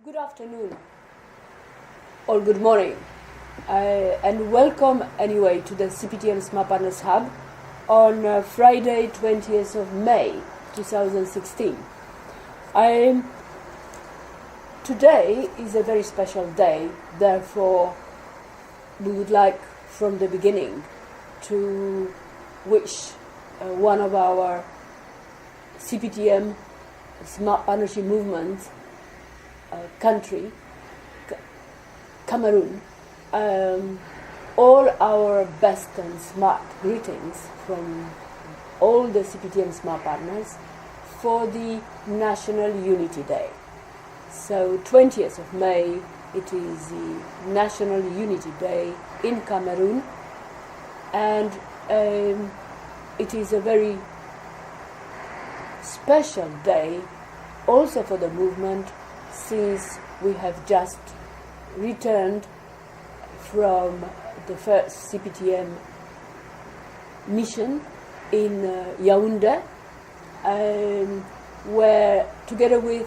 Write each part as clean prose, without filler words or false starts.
Good afternoon or good morning, and welcome anyway to the CPTM Smart Partners Hub on Friday 20th of May 2016. Today is a very special day, therefore we would like from the beginning to wish one of our CPTM Smart Partnership Movement country, Cameroon, all our best and smart greetings from all the CPTM Smart Partners for the National Unity Day. So 20th of May, it is the National Unity Day in Cameroon, and it is a very special day also for the movement, since we have just returned from the first CPTM mission in Yaoundé, where together with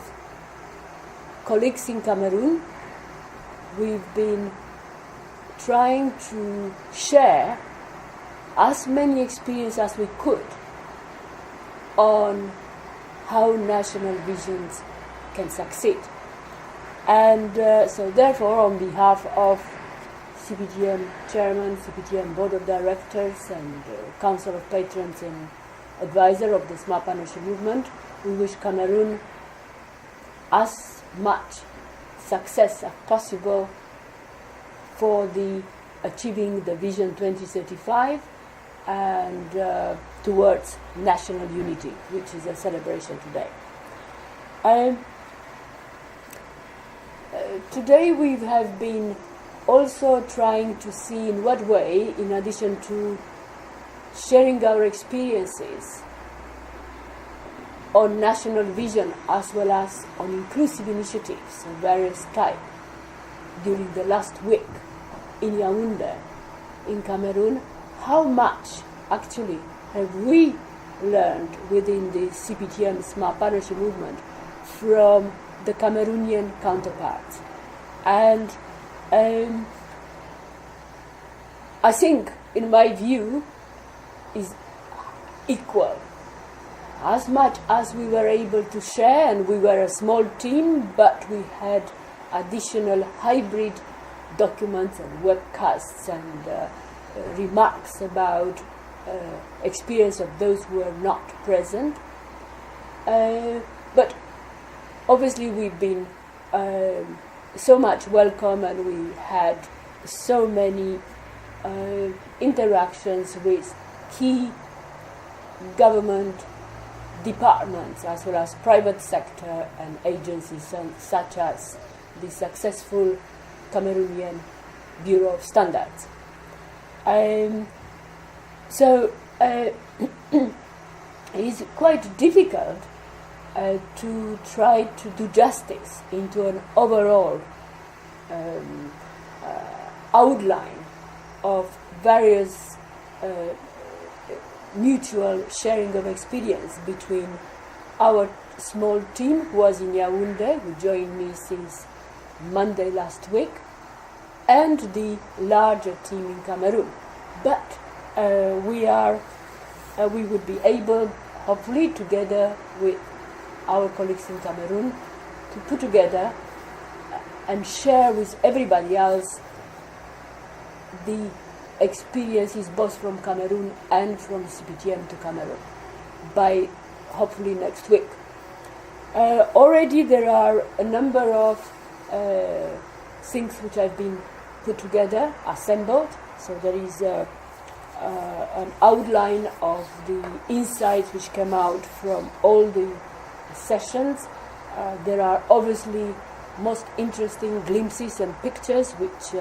colleagues in Cameroon, we've been trying to share as many experiences as we could on how national visions can succeed. And so therefore, on behalf of CPTM Chairman, CPTM Board of Directors and Council of Patrons and Advisor of the Smart Partnership Movement, we wish Cameroon as much success as possible for the achieving the Vision 2035 and towards national unity, which is a celebration today. Today we have been also trying to see in what way, in addition to sharing our experiences on national vision as well as on inclusive initiatives of various types during the last week in Yaoundé, in Cameroon, how much actually have we learned within the CPTM Smart Partnership Movement from the Cameroonian counterparts. And I think, in my view, is equal. As much as we were able to share, and we were a small team, but we had additional hybrid documents and webcasts and remarks about experience of those who were not present. But obviously we've been so much welcome, and we had so many interactions with key government departments as well as private sector and agencies such as the successful Cameroonian Bureau of Standards. So it's quite difficult to try to do justice into an overall outline of various mutual sharing of experience between our small team who was in Yaoundé, who joined me since Monday last week, and the larger team in Cameroon. But we would be able, hopefully together with our colleagues in Cameroon, to put together and share with everybody else the experiences both from Cameroon and from CPTM to Cameroon by hopefully next week. Already there are a number of things which have been put together, assembled. So there is an outline of the insights which came out from all the sessions. There are obviously most interesting glimpses and pictures which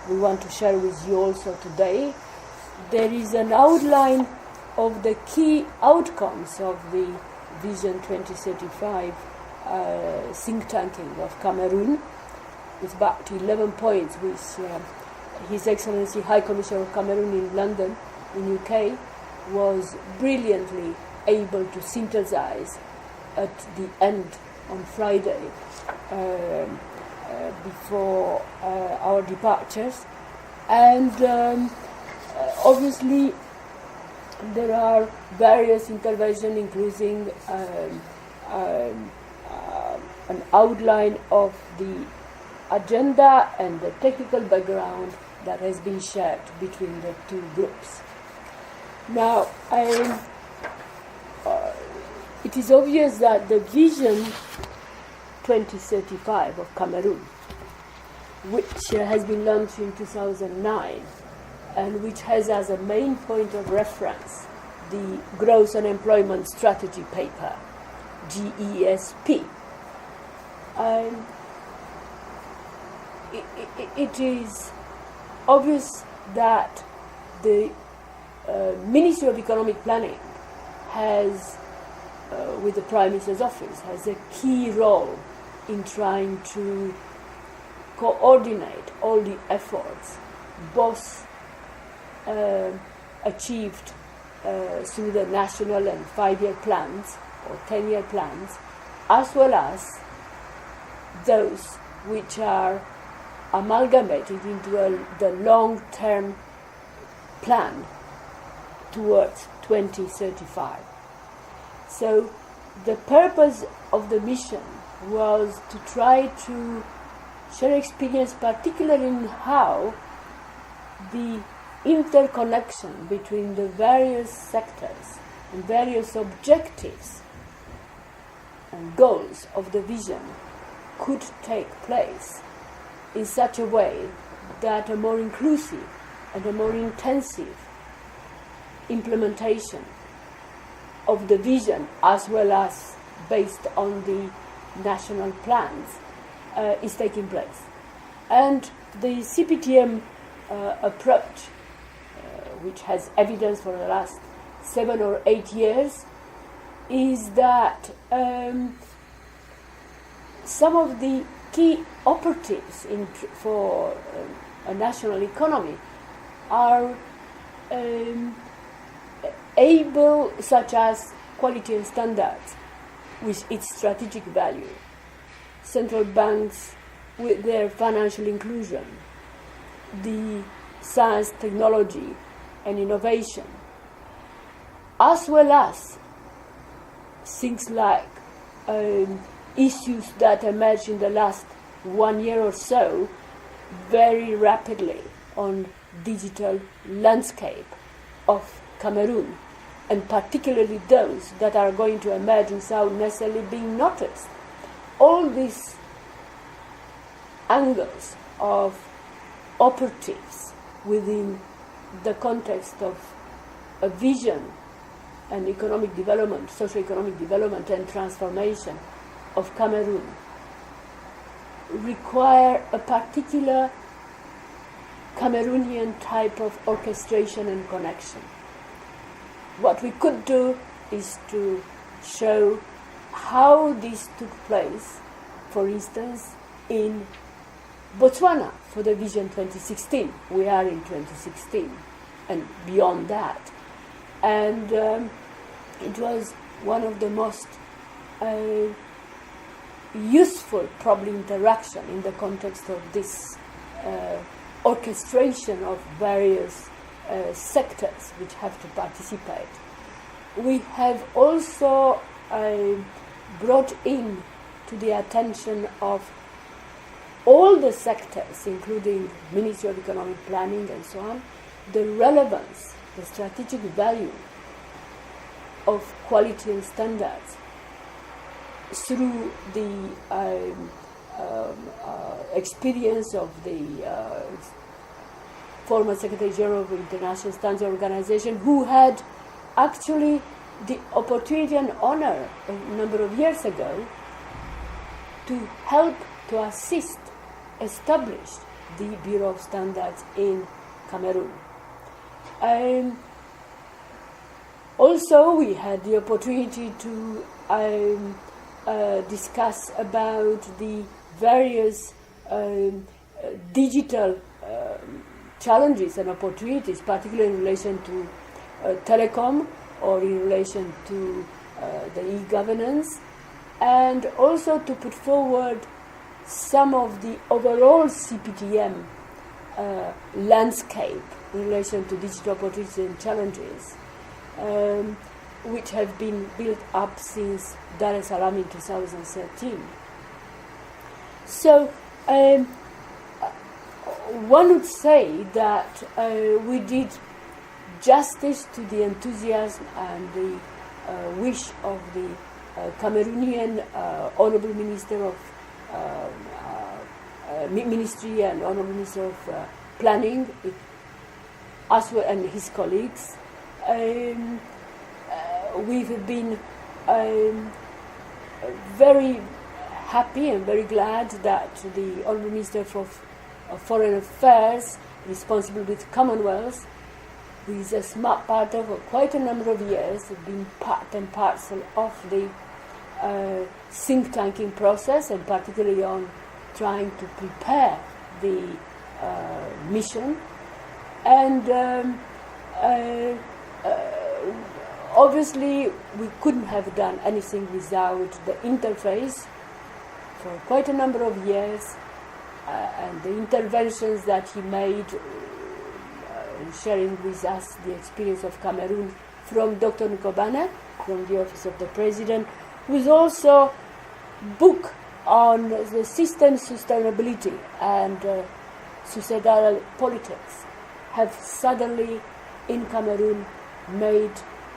we want to share with you also today. There is an outline of the key outcomes of the Vision 2035 think tanking of Cameroon, with about 11 points which His Excellency High Commissioner of Cameroon in London, in UK, was brilliantly able to synthesize at the end on Friday. before our departures. And obviously there are various interventions, including an outline of the agenda and the technical background that has been shared between the two groups. Now, it is obvious that the Vision 2035 of Cameroon, which has been launched in 2009 and which has as a main point of reference the Growth and Employment Strategy paper, GESP, it is obvious that the Ministry of Economic Planning has, with the Prime Minister's office, has a key role in trying to coordinate all the efforts, both achieved through the national and 5-year plans or 10-year plans, as well as those which are amalgamated into the long-term plan towards 2035. So the purpose of the mission was to try to share experience, particularly in how the interconnection between the various sectors and various objectives and goals of the vision could take place in such a way that a more inclusive and a more intensive implementation of the vision, as well as based on the national plans, is taking place. And the CPTM approach, which has evidence for the last 7 or 8 years, is that some of the key operatives for a national economy are able, such as quality and standards, with its strategic value, central banks with their financial inclusion, the science, technology, and innovation, as well as things like issues that emerged in the last 1 year or so very rapidly on digital landscape of Cameroon, and particularly those that are going to emerge without necessarily being noticed. All these angles of operatives within the context of a vision and economic development, socio-economic development and transformation of Cameroon require a particular Cameroonian type of orchestration and connection. What we could do is to show how this took place, for instance, in Botswana for the Vision 2016. We are in 2016 and beyond that. And it was one of the most useful, probably, interaction in the context of this orchestration of various sectors which have to participate. We have also brought in to the attention of all the sectors, including Ministry of Economic Planning and so on, the relevance, the strategic value of quality and standards through the experience of the former Secretary General of the International Standards Organization, who had actually the opportunity and honor a number of years ago to help to assist establish the Bureau of Standards in Cameroon. Also, we had the opportunity to discuss about the various digital challenges and opportunities, particularly in relation to telecom or in relation to the e-governance, and also to put forward some of the overall CPTM landscape in relation to digital opportunities and challenges, which have been built up since Dar es Salaam in 2013. So one would say that we did justice to the enthusiasm and the wish of the Cameroonian Honorable Minister of Ministry and Honorable Minister of Planning, as well, and his colleagues. We've been very happy and very glad that the Honorable Minister of Foreign Affairs, responsible with Commonwealth, who is a smart partner for quite a number of years, has been part and parcel of the think tanking process, and particularly on trying to prepare the mission. And obviously we couldn't have done anything without the interface for quite a number of years, and the interventions that he made, sharing with us the experience of Cameroon from Dr. Nkobana, from the Office of the President, who's also book on the system sustainability and suicidal politics, have suddenly in Cameroon made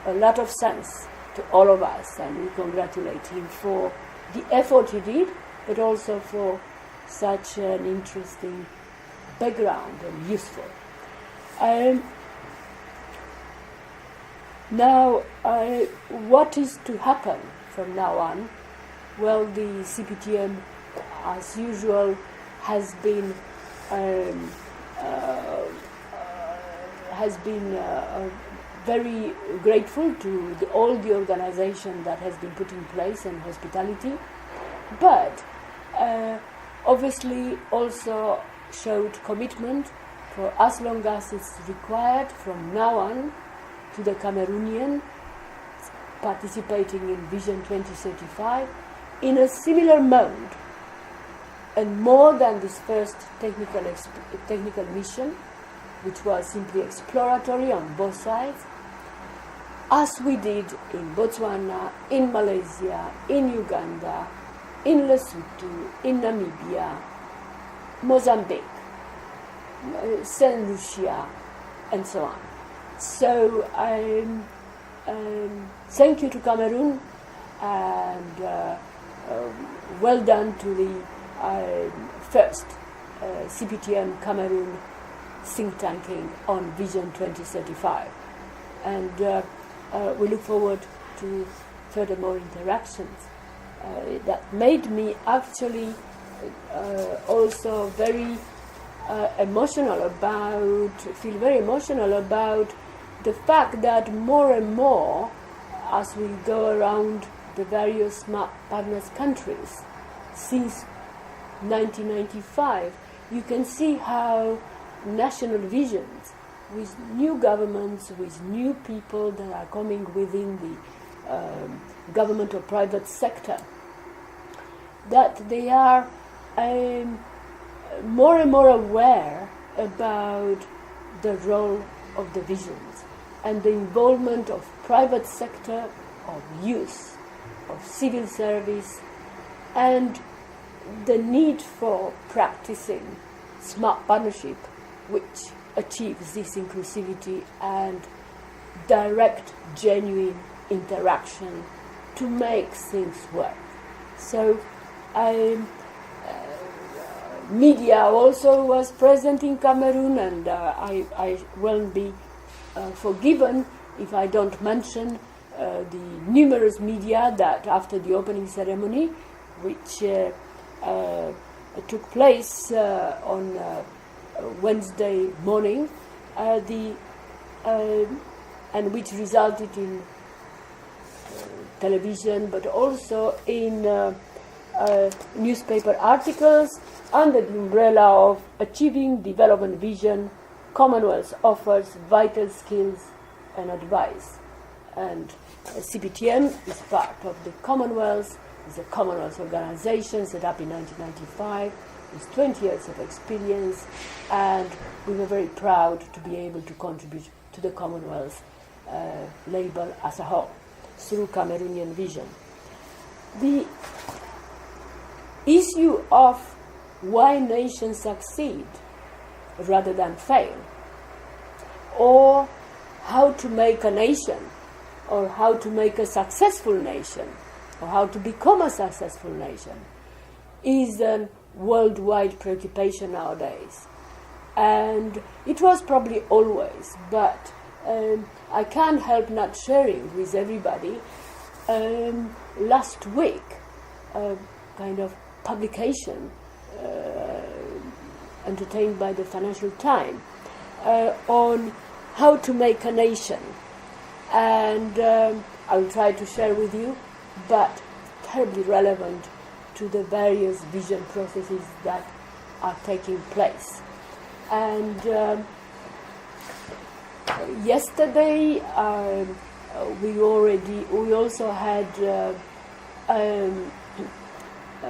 a lot of sense to all of us, and we congratulate him for the effort he did, but also for such an interesting background and useful. Now, what is to happen from now on? Well, the CPTM, as usual, has been very grateful to all the organization that has been put in place and hospitality, but obviously also showed commitment for as long as it's required from now on to the Cameroonian participating in Vision 2035 in a similar mode, and more than this first technical mission, which was simply exploratory on both sides, as we did in Botswana, in Malaysia, in Uganda, in Lesotho, in Namibia, Mozambique, Saint Lucia, and so on. So thank you to Cameroon, and well done to the first CPTM Cameroon think tanking on Vision 2035. And we look forward to further interactions. That made me actually also very feel very emotional about the fact that more and more, as we go around the various smart partners countries since 1995, you can see how national visions with new governments, with new people that are coming within the government or private sector, that they are more and more aware about the role of the visions and the involvement of private sector, of youth, of civil service, and the need for practicing smart partnership, which achieves this inclusivity and direct, genuine interaction to make things work. So media also was present in Cameroon, and I won't be forgiven if I don't mention the numerous media that after the opening ceremony, which took place on Wednesday morning, and which resulted in television, but also in newspaper articles under the umbrella of Achieving Development Vision, Commonwealth offers vital skills and advice. And CPTM is part of the Commonwealth. It's a Commonwealth organization set up in 1995 with 20 years of experience, and we were very proud to be able to contribute to the Commonwealth label as a whole through Cameroonian vision. The issue of why nations succeed rather than fail, or how to make a nation, or how to make a successful nation, or how to become a successful nation, is a worldwide preoccupation nowadays. And it was probably always, but I can't help not sharing with everybody last week a kind of publication entertained by the Financial Times on how to make a nation. And I will try to share with you, but terribly relevant to the various vision processes that are taking place. And yesterday we also had a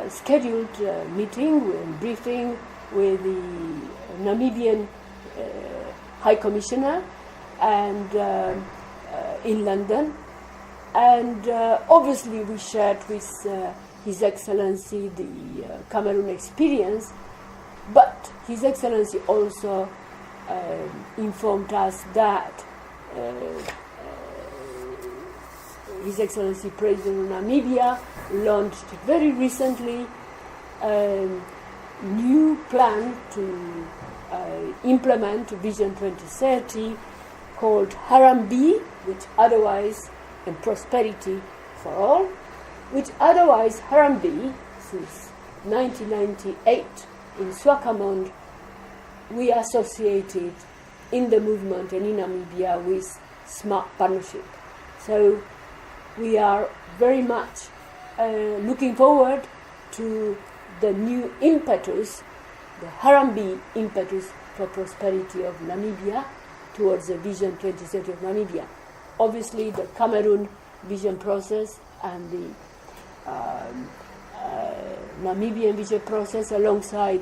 scheduled meeting and briefing with the Namibian High Commissioner and in London, and obviously we shared with His Excellency the Cameroon experience, but His Excellency also informed us that His Excellency President of Namibia launched very recently a new plan to implement Vision 2030 called Harambee, which otherwise, and Prosperity for All, which otherwise Harambee, since 1998 in Swakopmund, we associated in the movement and in Namibia with smart partnership. So we are very much looking forward to the new impetus, the Harambee impetus for prosperity of Namibia towards the Vision 2030 of Namibia. Obviously, the Cameroon vision process and the Namibian vision process alongside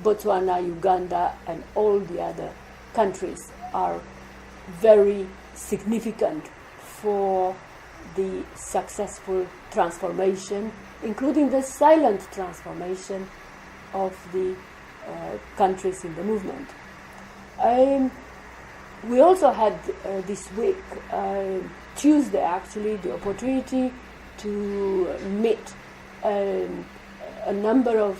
Botswana, Uganda, and all the other countries are very significant for the successful transformation, including the silent transformation of the countries in the movement. We also had this week, Tuesday actually, the opportunity to meet a number of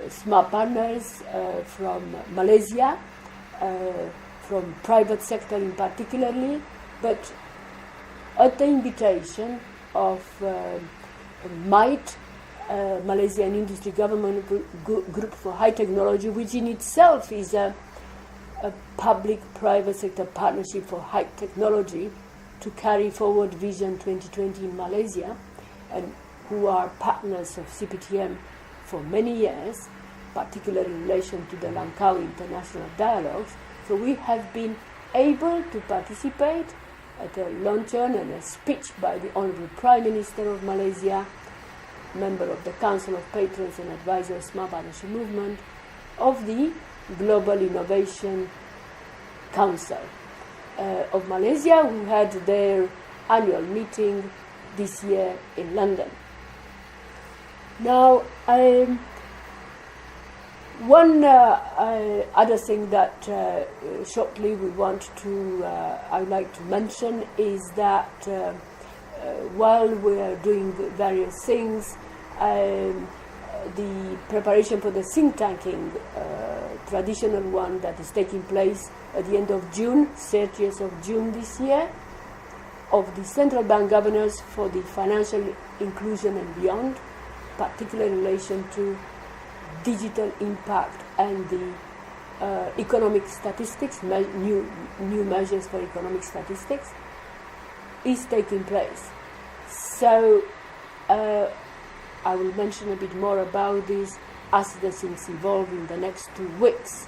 smart partners from Malaysia, from private sector in particularly, but at the invitation of MITE, Malaysian Industry Government Group for High Technology, which in itself is a public-private sector partnership for high technology to carry forward Vision 2020 in Malaysia, and who are partners of CPTM for many years, particularly in relation to the Langkawi International Dialogues. So we have been able to participate at a luncheon and a speech by the Honorable Prime Minister of Malaysia, member of the Council of Patrons and Advisors Smart Partnership Movement, of the Global Innovation Council of Malaysia, who had their annual meeting this year in London. Now, one other thing that shortly we want to, I'd like to mention is that while we are doing various things, the preparation for the think tanking, traditional one that is taking place at the end of June, 30th of June this year, of the central bank governors for the financial inclusion and beyond, particularly in relation to digital impact and the economic statistics, new measures for economic statistics, is taking place. So I will mention a bit more about this as the things evolve in the next 2 weeks.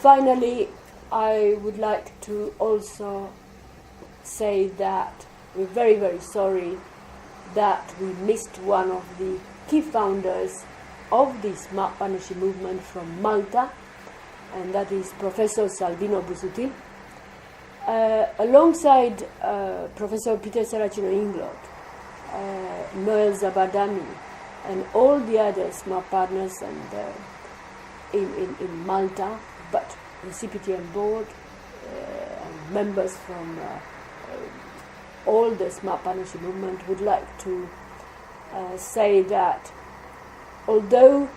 Finally, I would like to also say that we're very, very sorry that we missed one of the key founders of the Smart Partnership movement from Malta, and that is Professor Salvino Busuttil, alongside Professor Peter Saracino-Inglot, Noel Zabadani, and all the other smart partners and in Malta, but the CPTM board and members from all the smart partnership movement would like to say that although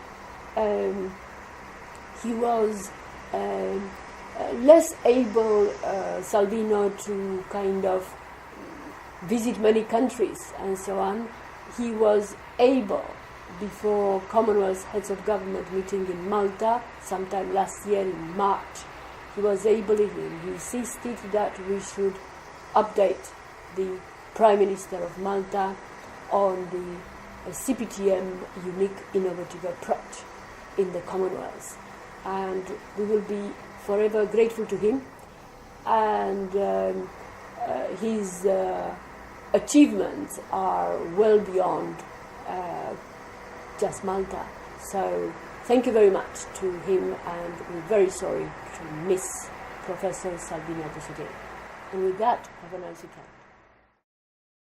he was less able, Salvino, to kind of visit many countries and so on, he was able, before Commonwealth Heads of Government meeting in Malta sometime last year in March, he was able, he insisted that we should update the Prime Minister of Malta on the CPTM unique innovative approach in the Commonwealth. And we will be forever grateful to him, and his achievements are well beyond just Malta. So thank you very much to him, and we're very sorry to miss Professor Salvino Busuttil. And with that, have a nice weekend.